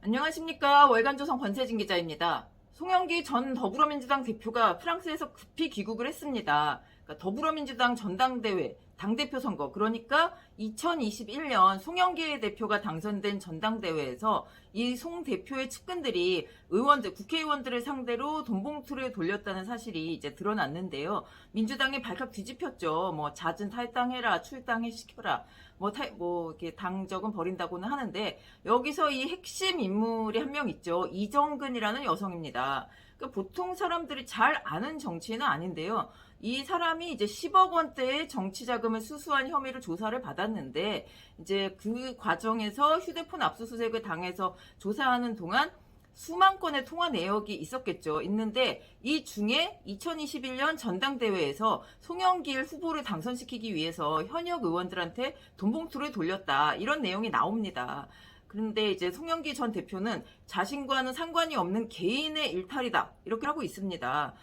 안녕하십니까. 월간조선 권세진 기자입니다. 송영기 전 더불어민주당 대표가 프랑스에서 급히 귀국을 했습니다. 그러니까 더불어민주당 전당대회, 당대표 선거, 그러니까 2021년 송영기 대표가 당선된 전당대회에서 이 송 대표의 측근들이 의원들, 국회의원들을 상대로 돈봉투를 돌렸다는 사실이 이제 드러났는데요. 민주당이 발칵 뒤집혔죠. 뭐 잦은 탈당해라, 출당해 시켜라. 이렇게 당적은 버린다고는 하는데, 여기서 이 핵심 인물이 한 명 있죠. 이정근이라는 여성입니다. 그러니까 보통 사람들이 잘 아는 정치인은 아닌데요. 이 사람이 이제 10억 원대의 정치 자금을 수수한 혐의로 조사를 받았는데, 이제 그 과정에서 휴대폰 압수수색을 당해서 조사하는 동안 수만 건의 통화 내역이 있었겠죠. 있는데 이 중에 2021년 전당대회에서 송영길 후보를 당선시키기 위해서 현역 의원들한테 돈봉투를 돌렸다, 이런 내용이 나옵니다. 그런데 이제 송영기 전 대표는 자신과는 상관이 없는 개인의 일탈이다, 이렇게 하고 있습니다.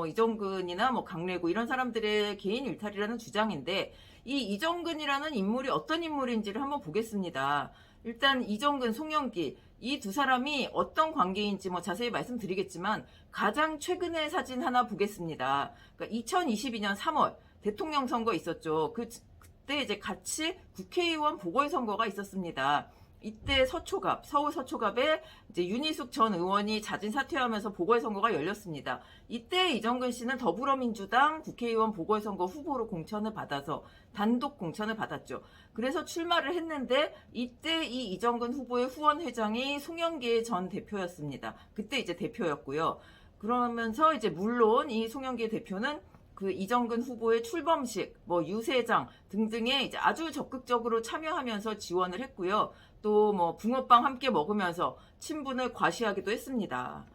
이정근이나 강래구 이런 사람들의 개인 일탈이라는 주장인데, 이 이정근이라는 인물이 어떤 인물인지를 한번 보겠습니다. 일단 이정근, 송영기 이 두 사람이 어떤 관계인지 자세히 말씀드리겠지만, 가장 최근의 사진 하나 보겠습니다. 그러니까 2022년 3월 대통령 선거 있었죠. 그때 이제 같이 국회의원 보궐선거가 있었습니다. 이때 서울 서초갑에 이제 윤희숙 전 의원이 자진 사퇴하면서 보궐선거가 열렸습니다. 이때 이정근 씨는 더불어민주당 국회의원 보궐선거 후보로 공천을 받아서 단독 공천을 받았죠. 그래서 출마를 했는데, 이때 이 이정근 후보의 후원 회장이 송영기 전 대표였습니다. 그때 이제 대표였고요. 그러면서 이제 물론 이 송영기 대표는 그 이정근 후보의 출범식, 유세장 등등에 이제 아주 적극적으로 참여하면서 지원을 했고요. 또 붕어빵 함께 먹으면서 친분을 과시하기도 했습니다.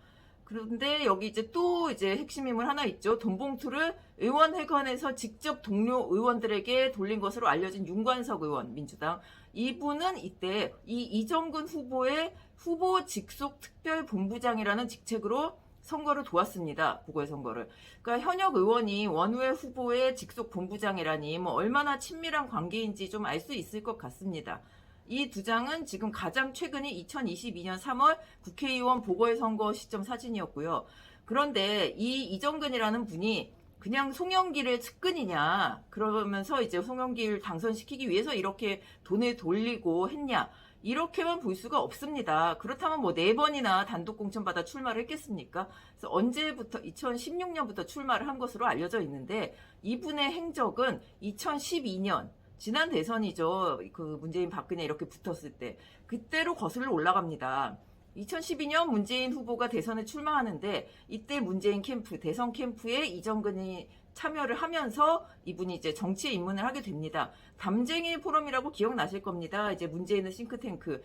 그런데 여기 이제 핵심 인물 하나 있죠. 돈봉투를 의원회관에서 직접 동료 의원들에게 돌린 것으로 알려진 윤관석 의원, 민주당. 이분은 이때 이 이정근 후보의 후보 직속 특별본부장이라는 직책으로 선거를 도왔습니다. 보궐선거를. 그러니까 현역 의원이 원외 후보의 직속 본부장이라니 얼마나 친밀한 관계인지 좀 알 수 있을 것 같습니다. 이 두 장은 지금 가장 최근이 2022년 3월 국회의원 보궐선거 시점 사진이었고요. 그런데 이 이정근이라는 분이 그냥 송영기를 측근이냐, 그러면서 이제 송영기를 당선시키기 위해서 이렇게 돈을 돌리고 했냐, 이렇게만 볼 수가 없습니다. 그렇다면 4번이나 단독 공천받아 출마를 했겠습니까? 그래서 언제부터, 2016년부터 출마를 한 것으로 알려져 있는데, 이분의 행적은 2012년 지난 대선이죠. 그 문재인 박근혜 이렇게 붙었을 때, 그때로 거슬러 올라갑니다. 2012년 문재인 후보가 대선에 출마하는데, 이때 문재인 캠프, 대선 캠프에 이정근이 참여를 하면서 이분이 이제 정치에 입문을 하게 됩니다. 담쟁이 포럼이라고 기억나실 겁니다. 이제 문재인의 싱크탱크,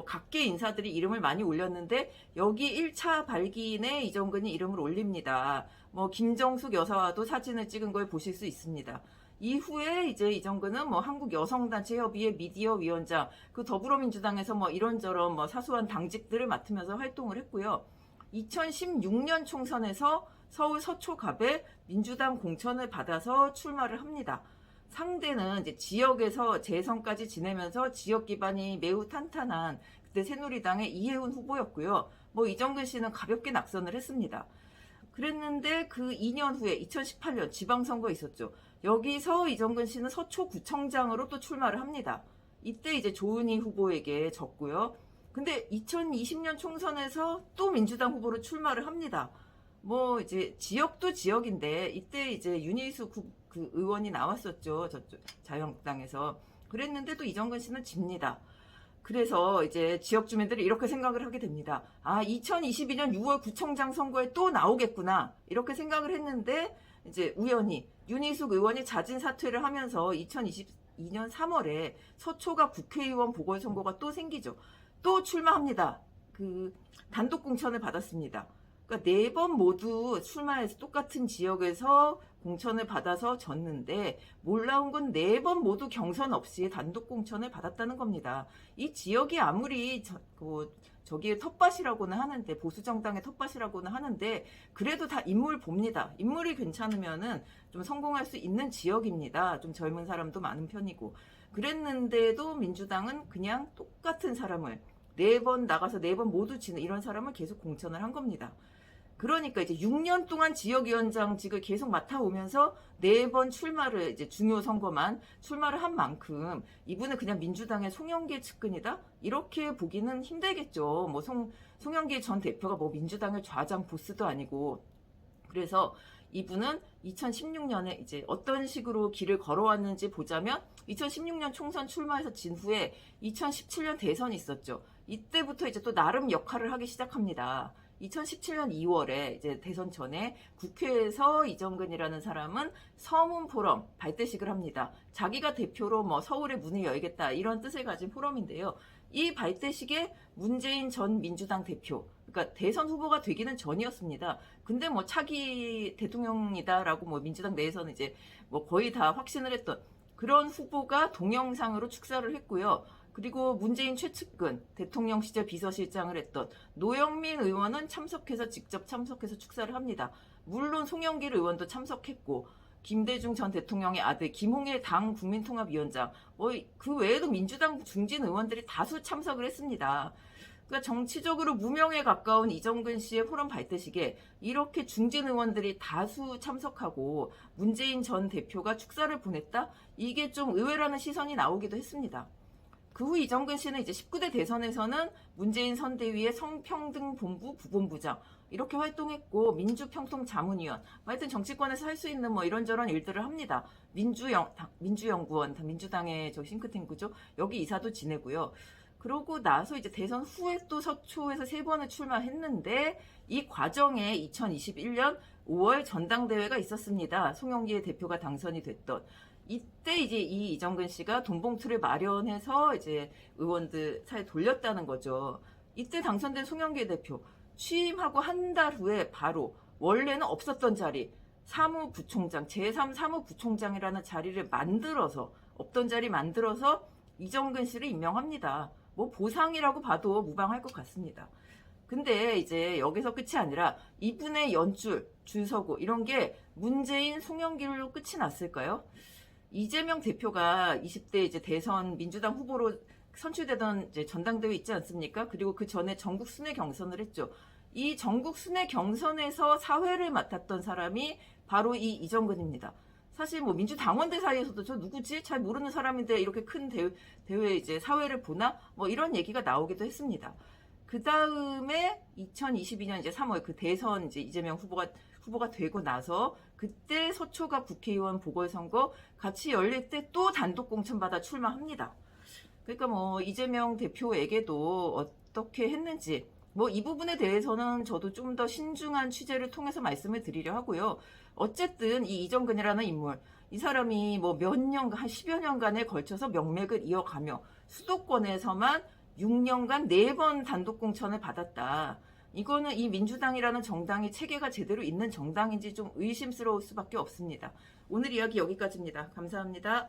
각계 인사들이 이름을 많이 올렸는데, 여기 1차 발기인에 이정근이 이름을 올립니다. 김정숙 여사와도 사진을 찍은 걸 보실 수 있습니다. 이후에 이제 이정근은 한국여성단체협의회 미디어위원장, 더불어민주당에서 이런저런 사소한 당직들을 맡으면서 활동을 했고요. 2016년 총선에서 서울 서초갑에 민주당 공천을 받아서 출마를 합니다. 상대는 이제 지역에서 재선까지 지내면서 지역 기반이 매우 탄탄한 그때 새누리당의 이혜훈 후보였고요. 이정근 씨는 가볍게 낙선을 했습니다. 그랬는데 그 2년 후에 2018년 지방선거 있었죠. 여기서 이정근 씨는 서초구청장으로 또 출마를 합니다. 이때 이제 조은희 후보에게 졌고요. 근데 2020년 총선에서 또 민주당 후보로 출마를 합니다. 이제 지역도 지역인데, 이때 이제 윤희숙 그 의원이 나왔었죠. 저쪽 자유한국당에서. 그랬는데 또 이정근 씨는 집니다. 그래서 이제 지역 주민들이 이렇게 생각을 하게 됩니다. 2022년 6월 구청장 선거에 또 나오겠구나, 이렇게 생각을 했는데, 이제 우연히 윤희숙 의원이 자진 사퇴를 하면서 2022년 3월에 서초갑 국회의원 보궐선거가 또 생기죠. 또 출마합니다. 단독 공천을 받았습니다. 그러니까 4번 모두 출마해서 똑같은 지역에서 공천을 받아서 졌는데, 놀라운 건 4번 모두 경선 없이 단독 공천을 받았다는 겁니다. 이 지역이 아무리 저기의 텃밭이라고는 하는데, 보수정당의 텃밭이라고는 하는데, 그래도 다 인물 봅니다. 인물이 괜찮으면은 좀 성공할 수 있는 지역입니다. 좀 젊은 사람도 많은 편이고. 그랬는데도 민주당은 그냥 똑같은 사람을 4번 나가서 4번 모두 지는 이런 사람을 계속 공천을 한 겁니다. 그러니까 이제 6년 동안 지역위원장직을 계속 맡아오면서 4번 출마를 이제 중요 선거만 출마를 한 만큼 이분은 그냥 민주당의 송영길 측근이다 이렇게 보기는 힘들겠죠. 뭐 송영길 전 대표가 뭐 민주당의 좌장 보스도 아니고. 그래서 이분은 2016년에 이제 어떤 식으로 길을 걸어왔는지 보자면 2016년 총선 출마해서 진 후에 2017년 대선이 있었죠. 이때부터 이제 또 나름 역할을 하기 시작합니다. 2017년 2월에 이제 대선 전에 국회에서 이정근이라는 사람은 서문 포럼 발대식을 합니다. 자기가 대표로 뭐 서울의 문을 열겠다 이런 뜻을 가진 포럼인데요. 이 발대식에 문재인 전 민주당 대표, 그러니까 대선 후보가 되기는 전이었습니다. 근데 뭐 차기 대통령이다라고 뭐 민주당 내에서는 이제 뭐 거의 다 확신을 했던 그런 후보가 동영상으로 축사를 했고요. 그리고 문재인 최측근, 대통령 시절 비서실장을 했던 노영민 의원은 직접 참석해서 축사를 합니다. 물론 송영길 의원도 참석했고, 김대중 전 대통령의 아들 김홍일 당 국민통합위원장, 그 외에도 민주당 중진 의원들이 다수 참석을 했습니다. 그러니까 정치적으로 무명에 가까운 이정근 씨의 포럼 발대식에 이렇게 중진 의원들이 다수 참석하고 문재인 전 대표가 축사를 보냈다? 이게 좀 의외라는 시선이 나오기도 했습니다. 그 후 이정근 씨는 이제 19대 대선에서는 문재인 선대위의 성평등본부 부본부장 이렇게 활동했고 민주평통자문위원 하여튼 정치권에서 할 수 있는 뭐 이런저런 일들을 합니다. 민주연구원 민주당의 저 싱크탱크죠. 여기 이사도 지내고요. 그러고 나서 이제 대선 후에 또 서초에서 3번을 출마했는데 이 과정에 2021년 5월 전당대회가 있었습니다. 송영길 대표가 당선이 됐던. 이때 이제 이 이정근 씨가 돈봉투를 마련해서 이제 의원들 사이에 돌렸다는 거죠. 이때 당선된 송영길 대표 취임하고 한 달 후에 바로 원래는 없었던 자리 사무부총장 제3 사무부총장이라는 자리를 만들어서 없던 자리 만들어서 이정근 씨를 임명합니다. 뭐 보상이라고 봐도 무방할 것 같습니다. 근데 이제 여기서 끝이 아니라 이분의 연줄, 줄 서고 이런 게 문재인 송영길로 끝이 났을까요? 이재명 대표가 20대 이제 대선 민주당 후보로 선출되던 이제 전당대회 있지 않습니까? 그리고 그 전에 전국 순회 경선을 했죠. 이 전국 순회 경선에서 사회를 맡았던 사람이 바로 이 이정근입니다. 사실 뭐 민주당원들 사이에서도 저 누구지? 잘 모르는 사람인데 이렇게 큰 대회 이제 사회를 보나? 뭐 이런 얘기가 나오기도 했습니다. 그 다음에 2022년 이제 3월 그 대선 이제 이재명 후보가 되고 나서 그때 서초갑 국회의원 보궐선거 같이 열릴 때 또 단독 공천받아 출마합니다. 그러니까 뭐 이재명 대표에게도 어떻게 했는지 뭐 이 부분에 대해서는 저도 좀 더 신중한 취재를 통해서 말씀을 드리려 하고요. 어쨌든 이 이정근이라는 인물, 이 사람이 뭐 몇 년간, 한 10여 년간에 걸쳐서 명맥을 이어가며 수도권에서만 6년간 4번 단독 공천을 받았다. 이거는 이 민주당이라는 정당이 체계가 제대로 있는 정당인지 좀 의심스러울 수밖에 없습니다. 오늘 이야기 여기까지입니다. 감사합니다.